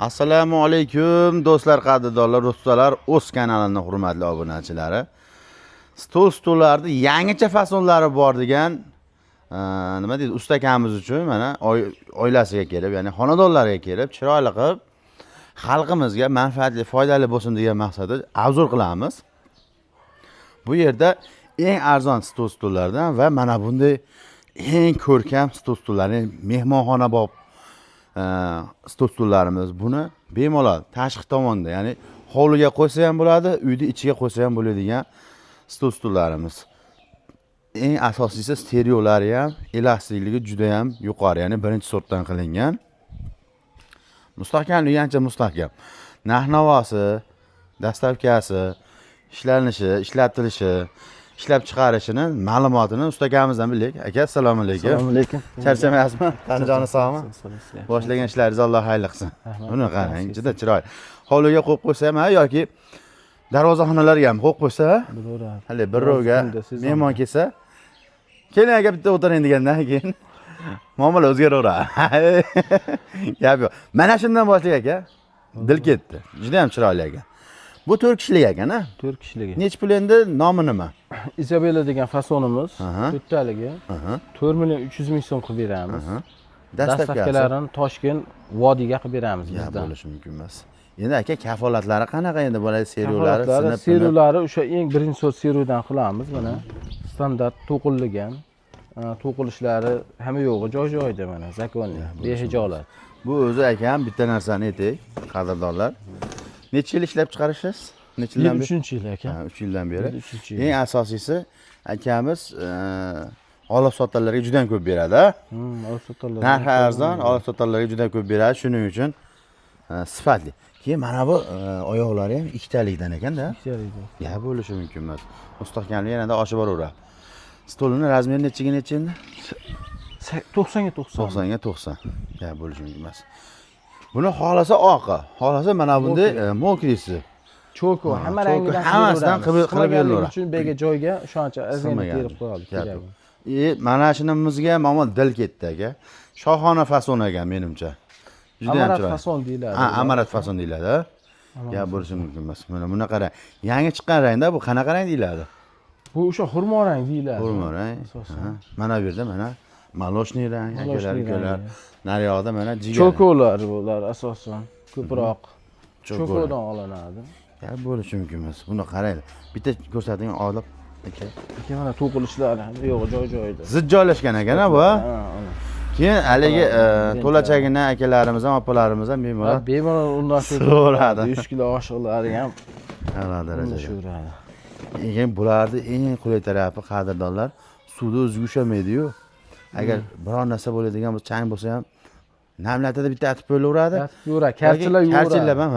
Assalomu alaykum do'stlar, qadrdonlar, ustalar, o'z kanalining hurmatli obunachilari. Stollarning yangicha fasonlari bor degan nima deydi, usta akamiz uchun mana oilasiga kelib, ya'ni xonadonlarga kelib, chiroyli qilib xalqimizga manfaatli, foydali bo'lsin degan maqsadda obzor qilamiz. Bu yerda eng arzon stollardan va mana bunday eng ko'rkam stollarni mehmonxona bob stollarimiz. Buni bemalol tashqi tomonda, ya'ni hovliga qo'ysa ham bo'ladi, uyda ichiga qo'ysa ham bo'ladigan stollarimiz. Eng asosiysi stereolari ham, elastikligi juda ham yuqori, ya'ni birinchi sortdan qilingan. Mustahkamligi ancha mustahkam. Narx-navosi, dastavkasi, ishlanishi, ishlatilishi, ishlab chiqarishini ma'lumotini usta akamizdan bilaylik. Aka, assalomu alaykum. Assalomu alaykum. Charchamayapsizmi? Tanjoni sog'mi? Boshlagan ishlaringiz Alloh xayirli qilsin. Buni qarang, juda chiroyli. Hovliga qo'yib qo'ysa ham yoki darvozaxonalarga ham qo'yib qo'ysa, Bo'laveradi. hali birovga mehmon kelsa, keling aka bitta o'tiring degandan keyin muomala o'zgaraveradi. Gap yo'q. Mana shundan boshladik aka. Dil ketdi. Juda ham chiroyli aka. Bu 4 kishilik ekan-a? 4 kishilik. Nech pul endi, nomi nima? Isabella degan fasonimiz, to'rttaligi 4 million 300 ming so'm qilib beramiz. Dastavkalarini Toshkent vodiyga qilib beramiz bizdan. Bo'lishi mumkin emas. Endi aka, kafolatlari qanaqa endi bo'ladi, seriyolari, sinib? Seriyolari o'sha eng birinchi sort seriyadan qilamiz. Mana standart to'qilgan. To'qilishlari hamma yo'g'i joy-joyida mana, zakonli, behijolat. Bu o'zi akam bitta narsani aytaylik, qadrdonlar. Necha yil ishlab chiqarishsiz? Necha yildan beri? 3-yil aka. 3 yildan beri. 3 yil. Eng asosiysi akamiz olib sotganlarga juda ko'p beradi. Olib sotganlar. Narxi arzon, olib sotganlarga juda ko'p beradi. Shuning uchun sifatli. Keyin mana bu oyoqlari ham ikkitalikdan ekan-da. Ikkitalikdan. Ya bo'lishi mumkin emas. Mustahkamligi yanada oshib boraveradi. Stolini razmeri nechiga necha endi? 90 ga 90. 90 ga 90. Ya bo'lishi mumkin emas. Buni xolasa oqi, xolasa mana bunday mokrisi. Choko, hamma rangidan hammasidan qilib beraveradi. Uchun bega joyga ishonchi azgina terib qo'yadi. Mana shunimizga ham omon dil ketdi aka. Shohona fason ekan menimcha. Juda ham chiroyli. Amarat fason deyiladi. Amarat fason deyiladi. Ya bo'lishi mumkin emas. Mana buni qarang. Yangi chiqqan rangda bu qanaqa rang deyiladi? Bu o'sha xurmo rang deyiladi. Xurmo rang. Mana bu yerda mana maloshniy rang, akalar. Naryoqda mana jigar. Chokolar bular asosan ko'proq chokodan olinadi. Ya bo'lishi mumkin emas. Buni qarang. Bitta ko'rsating olib aka. Aka mana to'qilishlari yo'q joy-joyida. Zid joylashgan ekan bu. Keyin haligi to'lachagidan akalarimiz ham, opalarimiz ham bemalol undan so'radi. 100 kilo oshiqlari ham a'lo darajada sho'radi. Keyin bularni eng qulay tarafi qadrdonlar, suvda o'ziga ushamaydi-yu. Agar biror narsa bo'ladigan bo'lsa, chang bo'lsa ham namlatida bitta atib qo'yaveradi. Atib yuboradi, karchilab yuboradi. Karchilab ham,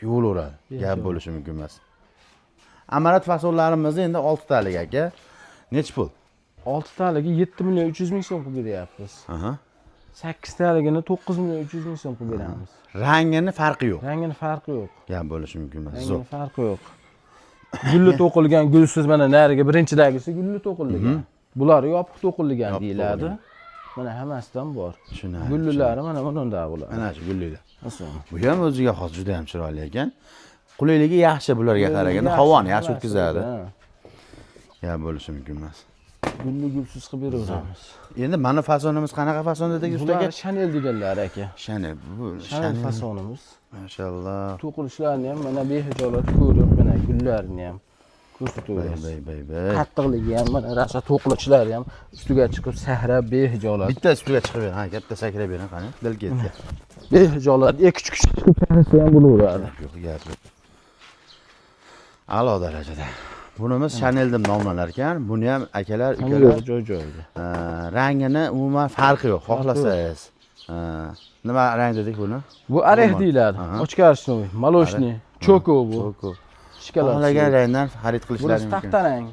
yuvilaveradi. Gap bo'lishi mumkin emas. Amarat fasonlarimizni endi 6 talik aka. Nech pul? 6 taligi 7 million 300 ming so'm qilib beryapmiz. 8 taligini 9 million 300 ming so'm qilib beramiz. Rangini farqi yo'q. Rangini farqi yo'q. Gap bo'lishi mumkin emas. Rangini farqi yo'q. Gulli to'qilgan, gulsiz mana nariga birinchidagisi gulli to'qilgan. Bular yopiq to'qilgan deyiladi. Mana hammasidan bor. Gullilari mana bundan bo'ladi. Mana shu gullilar. Bu ham o'ziga xos juda ham chiroyli ekan. Qulayligi yaxshi bularga qaraganda, havoni yaxshi o'tkazadi. Ya bo'lishi mumkin emas. Gulli gulsiz qilib beraveramiz. Endi mana fasonimiz qanaqa fason dedik ustaga? Bular Chanel deganlar aka. Chanel, bu Chanel fasonimiz. Mashallah. To'qilishlarini ham mana behijolat ko'rib, mana gullarini ham ko'rsataveramiz. Bay. Qattiqligi ham mana rasa to'qilishlari ham ustiga chiqib sahrab behijolat. Bitta ustiga chiqib ber, katta sakrab bering, qani. Dil ketdi. Behijolat, kuch chiqarsa ham bo'laveradi. Yo'q, gap yo'q. A'lo darajada. Bunimiz Chanel deb nomlanar ekan. Buni ham akalar, ukalar joy-joyida. Rangini umuman farqi yo'q, xohlasangiz. Nima rang dedik buni? Bu areh deyiladi. Ochkarshnoy, maloshniy, choko bu. Choko. Shikolat. Xohlagan rangdan xarid qilishlari mumkin. Bu mumkin. taxta rang.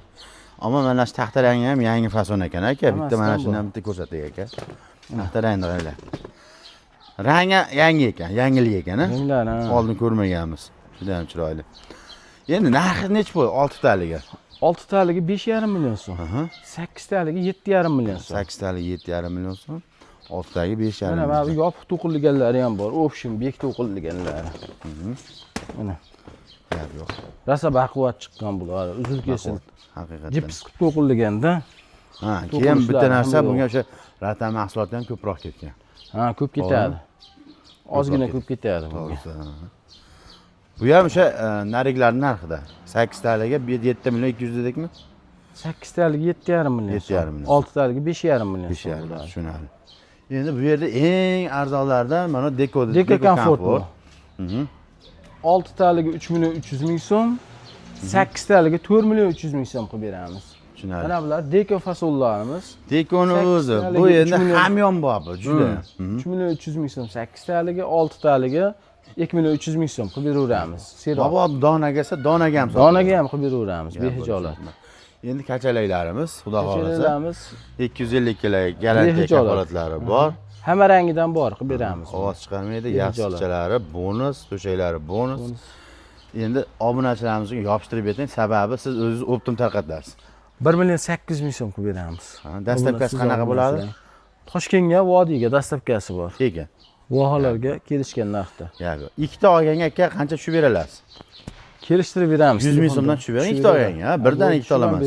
Ammo mana shu taxta rangi ham yangi fason ekan aka. Bitta mana shundan bitta ko'rsating aka. Taxta rangni qaranglar. Rangi yangi ekan, yangilik ekan, a? Ranglar, oldin ko'rmaganmiz. Juda ham chiroyli. Endi narxi nech pul 6 taliga? 6 taligi 5,5 million so'm. 8 taligi 7,5 million so'm. 8 taligi 7,5 million so'm. Ostidagi 5,5 Mana bu yopiq to'qilganlari ham bor. Option bek to'qilganlari. Mana gap yo'q. rosa baquvvat chiqqan bular. Uzr kesin. Haqiqatan. Gips to'qilganda. Ha, keyin bitta narsa bunga o'sha ratan mahsuloti ham ko'proq ketgan. Ha, ko'p ketadi. Ozgina ko'p ketadi bunga. Bu ham o'sha nariglarning narxida. 8 taliga 7 million 200 dedikmi? 8 taligi 7,5 million. 7,5 million. 6 taligi 5,5 million. 5,5 tushunarli. Endi bu yerda eng arzonlardan mana Deko Comfort bu. 6 taligi 3 million 300 ming so'm, 8 taligi 4 million 300 ming so'm qilib beramiz. Tushunarli. Mana bular Deko fasollarimiz. Dekoni o'zi bu endi hamyon bor bu juda. 3 million 300 ming so'm, 8 taligi, 6 taligi 2 million 300 ming so'm qilib beraveramiz. Babo donaga esa donaga ham Donaga ham qilib beraveramiz, behijolat. Endi kachalaylarimiz, xudo xolasa. Kachalaylarimiz 250 kg garantiya kafolatlari bor. Hamma rangidan bor qilib beramiz. Ovoz chiqarmaydi, yaxshichalari bonus, to'shaklari bonus. Endi obunachilarimizga yopishtirib beting, sababi siz o'zingiz optim tarqatasiz. 1 million 800 ming so'm qilib beramiz. Dastlabkasi qanaqa bo'ladi? Toshkentga, Vodiyga dastlabkasi bor. Tekin. Vohalarga kelishgan narxda. Yo'q. Ikkita olganga aka qancha tushib berasiz? Kelishtirib beramiz. 100 ming so'mdan tushib bering ikkita olganga, birdan ikkita olaman.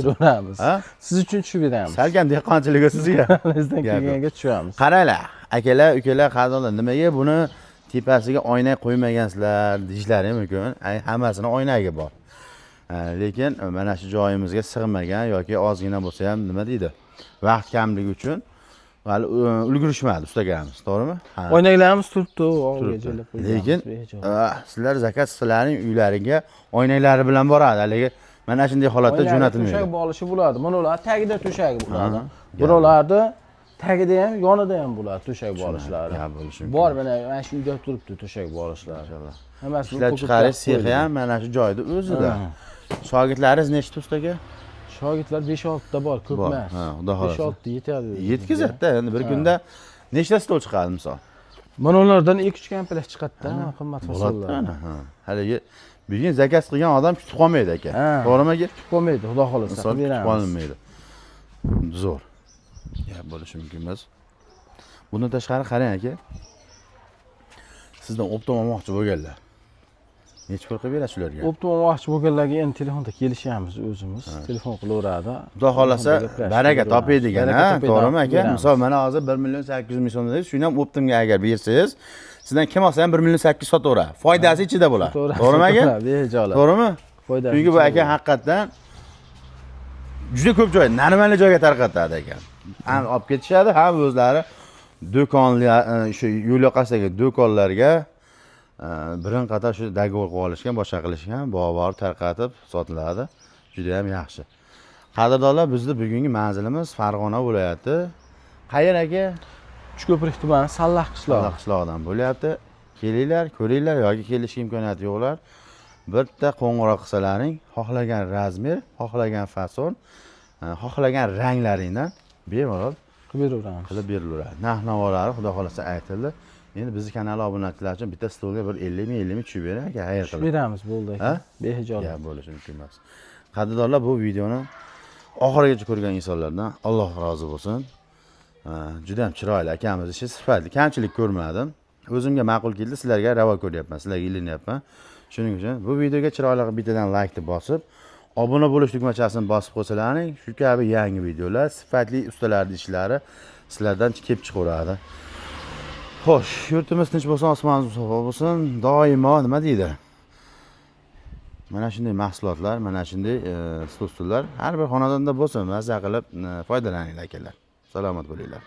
Ha? Siz uchun tushib beramiz. Salgan dehqonchiligi sizga. Bizdan kelganga tushamiz. Qaranglar, akalar, ukalar, qarindoshlar, nimaga buni tepasiga oyna qo'ymagansizlar deyishlari mumkin. Hammasini oynaga bor. Lekin mana shu joyimizga sig'magan yoki ozgina bo'lsa ham nima deydi? Vaqt kamligi uchun hali ulgurishmadi ustagamiz, to'g'rimi? Oynaklarimiz turibdi, og'irga joylab qo'ygan. Lekin sizlar zakat sizlarning uylariga oynaklari bilan boradi. Haligi mana shunday holatda jo'natilmaydi. To'shak bo'lishi bo'ladi. Bular tagida to'shagi bo'ladi. Birovlarda tagida ham, yonida ham bo'ladi to'shak bo'lishlari. Bor, mana shu uyda turibdi to'shak bo'lishlari. Hammasi ishlab chiqarish sexi ham mana shu joyda o'zida. Shogirdlaringiz nechta ustaga? Shogirdlar 5-6 ta bor, ko'p emas. Ha, xudo xolasa. 5-6 yetadi. Yetkazadi-da, endi bir kunda nechta stol chiqadi misol? Mana ulardan 2-3 komplekt chiqadi-da, qimmat fasollar. Haligi bugun zakaz qilgan odam kutib qolmaydi aka. To'g'rimi aka? Kutib qolmaydi, xudo xolasa. Misol kutib qolmaydi. Zo'r. Gap bo'lishi mumkin emas. Bundan tashqari qarang aka. Sizdan optim olmoqchi bo'lganlar. Necha pul qilib berasiz ularga? Optim olmoqchi bo'lganlarga endi telefonda kelishamiz o'zimiz. Telefon qilaveradi. Xudo xolasa baraka topaydigan, ha? To'g'rimi aka? Misol mana hozir 1 million 800 ming so'm dedingiz, shuni ham optimga agar bersangiz, sizdan kim olsa ham 1 million 800 sotaveradi. Foydasi ichida bo'ladi. To'g'rimi aka? Behijolat. To'g'rimi? Foydasi. Chunki bu aka haqiqatan juda ko'p joy, normalniy joyga tarqatadi ekan. Ham olib ketishadi, ham o'zlari do'konlar, shu yo'l yoqasidagi do'konlarga birin qator shu dogovor qilib olishgan, boshqa qilishgan, bor tarqatib sotiladi. Juda ham yaxshi. Qadrdonlar, bizning bugungi manzilimiz Farg'ona viloyati. Qayerga? Uchko'prik tumani Sallax qishlog'i. Sallax qishlog'idan bo'lyapti. Kelinglar, ko'ringlar yoki kelishga imkoniyati yo'qlar. Bitta qo'ng'iroq qilsalaring, xohlagan razmer, xohlagan fason, xohlagan ranglaringdan bemalol qilib beraveramiz. Qilib berilaveradi. Narx-navolari xudo xolasa aytildi. Endi bizning kanal obunachilar uchun bitta stolga bir 50 ming tushib bering aka, xayr qilib. Beramiz, bo'ldi aka. Behijolat. Ya bo'lishi mumkin emas. Qadrdonlar, bu videoni oxirigacha ko'rgan insonlardan Alloh rozi bo'lsin. Juda ham chiroyli akamiz ishi, sifatli, kamchilik ko'rmadim. O'zimga ma'qul keldi, sizlarga ravo ko'ryapman, sizlarga ilinyapman. Shuning uchun bu videoga chiroyli bittadan like bosib, obuna bo'lish tugmachasini bosib qo'ysalaring, shu kabi yangi videolar, sifatli ustalarning ishlari sizlardan kelib chiqaveradi. Xo'sh, yurtimiz tinch bo'lsin, osmonimiz sovuq bo'lsin. Doimo nima deydi? Mana shunday mahsulotlar, mana shunday stullar har bir xonadonda bo'lsin, mazza qilib foydalaninglar akalar. Salomat bo'linglar.